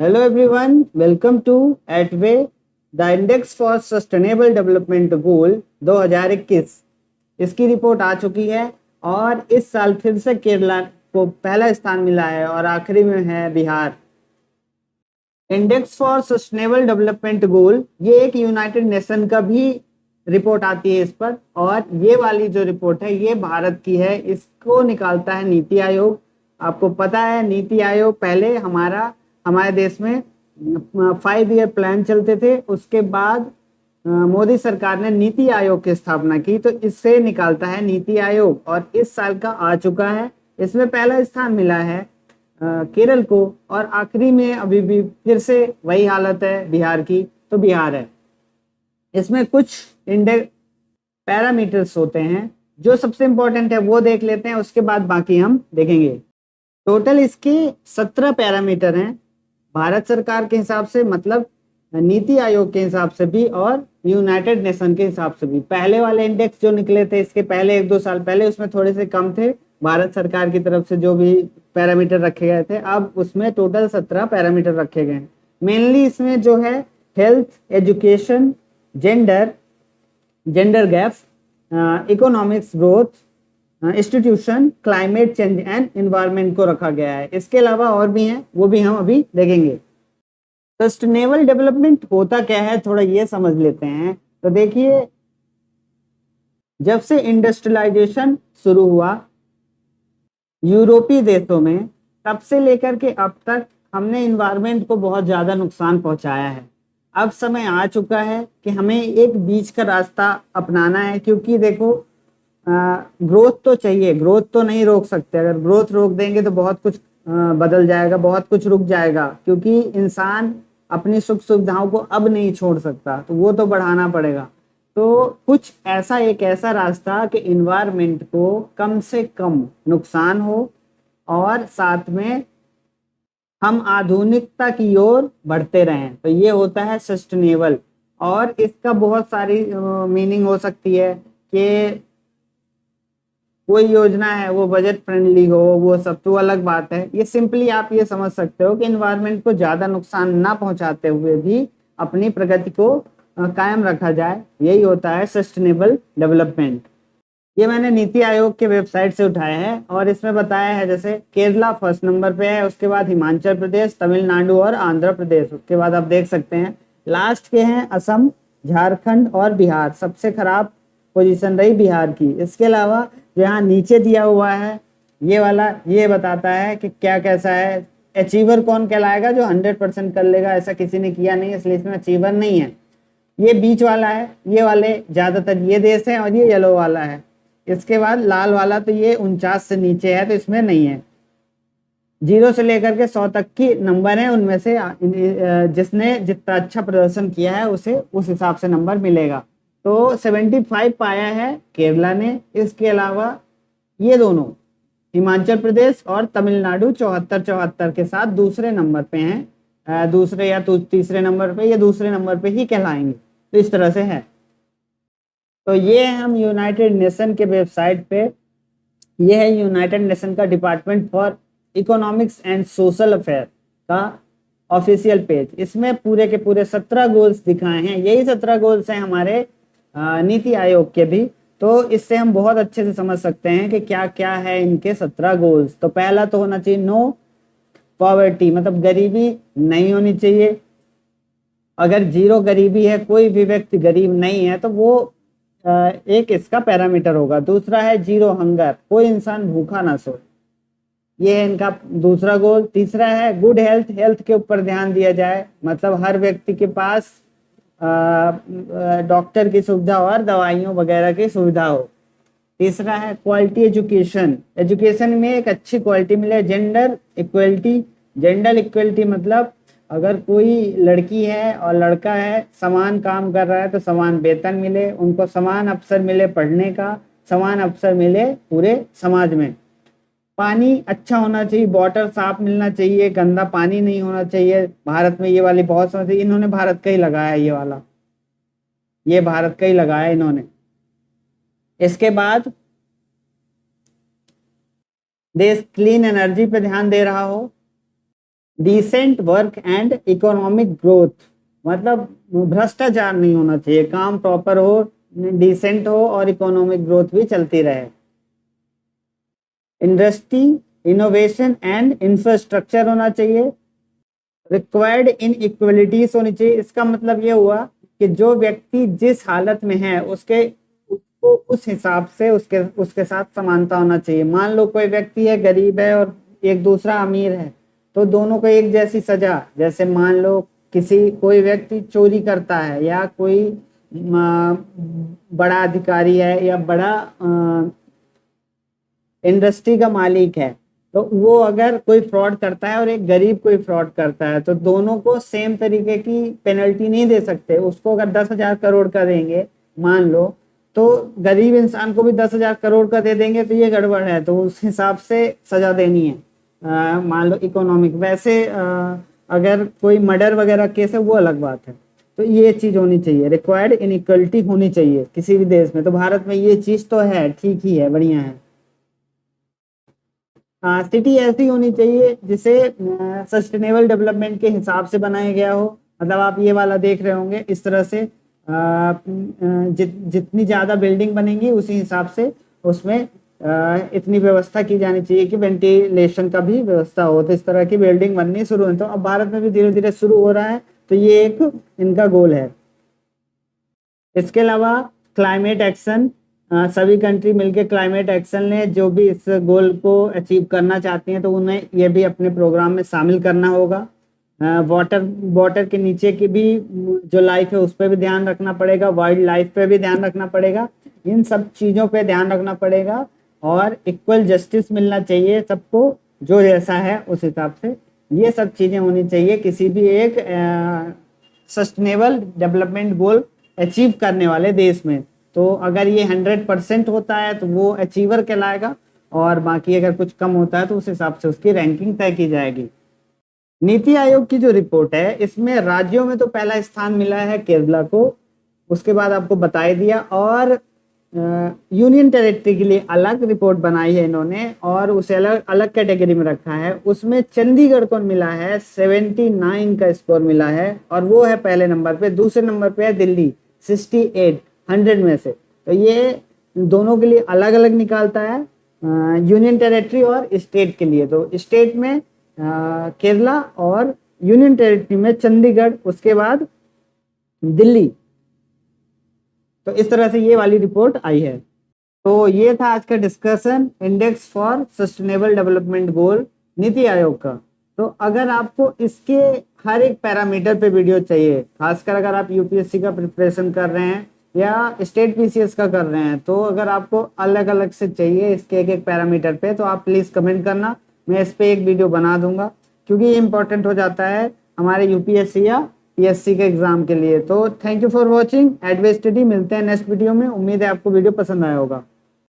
Hello everyone, welcome to ATWAY, the Index for Sustainable Development Goal 2021। इसकी report आ चुकी है और इस साल फिर से केरला को पहला स्थान मिला है और आखिरी में है Bihar. Index for sustainable development goal ये एक यूनाइटेड नेशन का भी रिपोर्ट आती है इस पर, और ये वाली जो रिपोर्ट है ये भारत की है। इसको निकालता है नीति आयोग। आपको पता है नीति आयोग पहले हमारे देश में 5 ईयर प्लान चलते थे, उसके बाद मोदी सरकार ने नीति आयोग की स्थापना की, तो इससे निकालता है नीति आयोग और इस साल का आ चुका है। इसमें पहला स्थान मिला है केरल को, और आखिरी में अभी भी फिर से वही हालत है बिहार की, तो बिहार है। इसमें कुछ इंडेक्स पैरामीटर्स होते हैं, जो सबसे इंपॉर्टेंट है वो देख लेते हैं, उसके बाद बाकी हम देखेंगे। टोटल इसके 17 पैरामीटर हैं भारत सरकार के हिसाब से, मतलब नीति आयोग के हिसाब से भी और यूनाइटेड नेशन के हिसाब से भी। पहले वाले इंडेक्स जो निकले थे इसके पहले 1-2 साल पहले, उसमें थोड़े से कम थे भारत सरकार की तरफ से जो भी पैरामीटर रखे गए थे। अब उसमें टोटल 17 पैरामीटर रखे गए हैं। मेनली इसमें जो है health, education, gender gap, economics growth, institution, climate change and environment को रखा गया है। इसके अलावा और भी हैं, वो भी हम अभी देखेंगे। सस्टेनेबल डेवलपमेंट होता क्या है थोड़ा ये समझ लेते हैं। तो देखिए, जब से इंडस्ट्रियलाइजेशन शुरू हुआ यूरोपीय देशों में, तब से लेकर के अब तक हमने इन्वायरमेंट को बहुत ज्यादा नुकसान पहुंचाया है। अब समय आ चुका है कि हमें एक बीच का रास्ता अपनाना है, क्योंकि देखो ग्रोथ तो चाहिए, ग्रोथ तो नहीं रोक सकते। अगर ग्रोथ रोक देंगे तो बहुत कुछ बदल जाएगा, बहुत कुछ रुक जाएगा, क्योंकि इंसान अपनी सुख सुविधाओं को अब नहीं छोड़ सकता, तो वो तो बढ़ाना पड़ेगा। तो कुछ एक ऐसा रास्ता कि इन्वायरमेंट को कम से कम नुकसान हो और साथ में हम आधुनिकता की ओर बढ़ते रहें, तो ये होता है सस्टेनेबल। और इसका बहुत सारी मीनिंग हो सकती है कि कोई योजना है वो बजट फ्रेंडली हो, वो सब तो अलग बात है। ये सिंपली आप ये समझ सकते हो कि इन्वायरमेंट को ज्यादा नुकसान ना पहुंचाते हुए भी अपनी प्रगति को कायम रखा जाए, यही होता है सस्टेनेबल डेवलपमेंट। ये मैंने नीति आयोग के वेबसाइट से उठाया है और इसमें बताया है, जैसे केरला फर्स्ट नंबर पे है, उसके बाद हिमाचल प्रदेश, तमिलनाडु और आंध्र प्रदेश, उसके बाद आप देख सकते हैं लास्ट के हैं असम, झारखंड और बिहार। सबसे खराब पोजीशन रही बिहार की। इसके अलावा जो यहाँ नीचे दिया हुआ है ये वाला, ये बताता है कि क्या कैसा है, अचीवर कौन कहलाएगा, जो 100% कर लेगा। ऐसा किसी ने किया नहीं, इसलिए इसमें अचीवर नहीं है। ये बीच वाला है, ये वाले ज्यादातर ये देश है, और ये येलो वाला है। इसके बाद लाल वाला, तो ये 49 से नीचे है, तो इसमें नहीं है। 0 से लेकर के 100 तक की नंबर है, उनमें से जिसने जितना अच्छा प्रदर्शन किया है उसे उस हिसाब से नंबर मिलेगा। तो 75 पाया है केरला ने। इसके अलावा ये दोनों हिमाचल प्रदेश और तमिलनाडु 74 के साथ दूसरे नंबर पे हैं। दूसरे या तो तीसरे नंबर पे, या दूसरे नंबर पे ही कहलाएंगे, तो इस तरह से है। तो ये हम यूनाइटेड नेशन के वेबसाइट पे, ये है यूनाइटेड नेशन का department for economics and social affair का ऑफिशियल पेज। इसमें पूरे के पूरे 17 गोल्स दिखाए हैं। यही 17 गोल्स हैं हमारे नीति आयोग के भी। तो इससे हम बहुत अच्छे से समझ सकते हैं कि क्या क्या है इनके 17 गोल्स। तो पहला तो होना चाहिए नो पॉवर्टी, मतलब गरीबी नहीं होनी चाहिए। अगर 0 गरीबी है, कोई भी व्यक्ति गरीब नहीं है, तो वो एक इसका पैरामीटर होगा। दूसरा है 0 हंगर, कोई इंसान भूखा ना सोए, ये है इनका दूसरा गोल। तीसरा है गुड हेल्थ, हेल्थ के ऊपर ध्यान दिया जाए, मतलब हर व्यक्ति के पास डॉक्टर की सुविधा और दवाइयों वगैरह की सुविधा हो। तीसरा है क्वालिटी एजुकेशन, एजुकेशन में एक अच्छी क्वालिटी मिले। जेंडर इक्वलिटी, जेंडर इक्वलिटी मतलब अगर कोई लड़की है और लड़का है, समान काम कर रहा है तो समान वेतन मिले, उनको समान अवसर मिले पढ़ने का, समान अवसर मिले पूरे समाज में। पानी अच्छा होना चाहिए, वाटर साफ मिलना चाहिए, गंदा पानी नहीं होना चाहिए। भारत में ये वाली बहुत समस्या, इन्होंने भारत का ही लगाया है ये वाला, ये भारत का ही लगाया इन्होंने। इसके बाद देश क्लीन एनर्जी पे ध्यान दे रहा हो, decent work and economic growth, मतलब भ्रष्टाचार नहीं होना चाहिए, काम प्रॉपर हो, डिसेंट हो और इकोनॉमिक ग्रोथ भी चलती रहे। इंडस्ट्री, इनोवेशन एंड इंफ्रास्ट्रक्चर होना चाहिए। रिक्वायर्ड इन इक्वलिटीज होनी चाहिए, इसका मतलब ये हुआ कि जो व्यक्ति जिस हालत में है उसके उसको उस हिसाब से उसके उसके साथ समानता होना चाहिए। मान लो कोई व्यक्ति है गरीब है और एक दूसरा अमीर है, तो दोनों को एक जैसी सजा, जैसे मान लो किसी कोई व्यक्ति चोरी करता है या कोई बड़ा अधिकारी है या बड़ा इंडस्ट्री का मालिक है, तो वो अगर कोई फ्रॉड करता है और एक गरीब कोई फ्रॉड करता है, तो दोनों को सेम तरीके की पेनल्टी नहीं दे सकते। उसको अगर 10,000 करोड़ का देंगे मान लो, तो गरीब इंसान को भी 10,000 करोड़ का दे देंगे, तो ये गड़बड़ है, तो उस हिसाब से सजा देनी है। मान लो इकोनॉमिक, वैसे अगर कोई मर्डर वगैरह केस है वो अलग बात है। तो ये चीज होनी चाहिए, रिक्वायर्ड इनइक्वलिटी होनी चाहिए किसी भी देश में। तो भारत में ये चीज तो है, ठीक ही है, बढ़िया है। सिटी ऐसी होनी चाहिए जिसे सस्टेनेबल डेवलपमेंट के हिसाब से बनाया गया हो। मतलब आप ये वाला देख रहे होंगे इस तरह से, जितनी ज्यादा बिल्डिंग बनेंगी उसी हिसाब से उसमें इतनी व्यवस्था की जानी चाहिए कि वेंटिलेशन का भी व्यवस्था हो। तो इस तरह की बिल्डिंग बननी शुरू है, तो अब भारत में भी धीरे धीरे शुरू हो रहा है, तो ये एक इनका गोल है। इसके अलावा क्लाइमेट एक्शन, सभी कंट्री मिलकर क्लाइमेट एक्शन ले, जो भी इस गोल को अचीव करना चाहती हैं तो उन्हें ये भी अपने प्रोग्राम में शामिल करना होगा। वाटर वाटर के नीचे की भी जो लाइफ है उस पर भी ध्यान रखना पड़ेगा, वाइल्ड लाइफ पे भी ध्यान रखना पड़ेगा, इन सब चीज़ों पे ध्यान रखना पड़ेगा। और इक्वल जस्टिस मिलना चाहिए सबको, जो जैसा है उस हिसाब से ये सब चीज़ें होनी चाहिए किसी भी एक सस्टेनेबल डेवलपमेंट गोल अचीव करने वाले देश में। तो अगर ये 100% होता है तो वो अचीवर कहलाएगा, और बाकी अगर कुछ कम होता है तो उस हिसाब से उसकी रैंकिंग तय की जाएगी। नीति आयोग की जो रिपोर्ट है इसमें राज्यों में तो पहला स्थान मिला है केरला को, उसके बाद आपको बता ही दिया। और यूनियन टेरिटरी के लिए अलग रिपोर्ट बनाई है इन्होंने और उसे अलग अलग कैटेगरी में रखा है। उसमें चंडीगढ़ को मिला है 79 का स्कोर मिला है, और वो है पहले नंबर पे। दूसरे नंबर पे है दिल्ली 68 100 में से। तो ये दोनों के लिए अलग अलग निकालता है, यूनियन टेरिटरी और स्टेट के लिए। तो स्टेट में केरला और यूनियन टेरिटरी में चंडीगढ़, उसके बाद दिल्ली। तो इस तरह से ये वाली रिपोर्ट आई है। तो ये था आज का discussion, index for sustainable development goal NITI Aayog का। तो अगर आपको इसके हर एक पैरामीटर पे वीडियो चाहिए, खासकर अगर आप यूपीएससी का प्रिपरेशन कर रहे हैं या स्टेट पीसीएस का कर रहे हैं, तो अगर आपको अलग अलग से चाहिए इसके एक एक पैरामीटर पे, तो आप प्लीज कमेंट करना, मैं इस पे एक वीडियो बना दूंगा, क्योंकि ये इंपॉर्टेंट हो जाता है हमारे यूपीएससी या पीएससी के एग्जाम के लिए। तो thank you for watching Edave study, मिलते हैं नेक्स्ट वीडियो में। उम्मीद है आपको वीडियो पसंद आया होगा।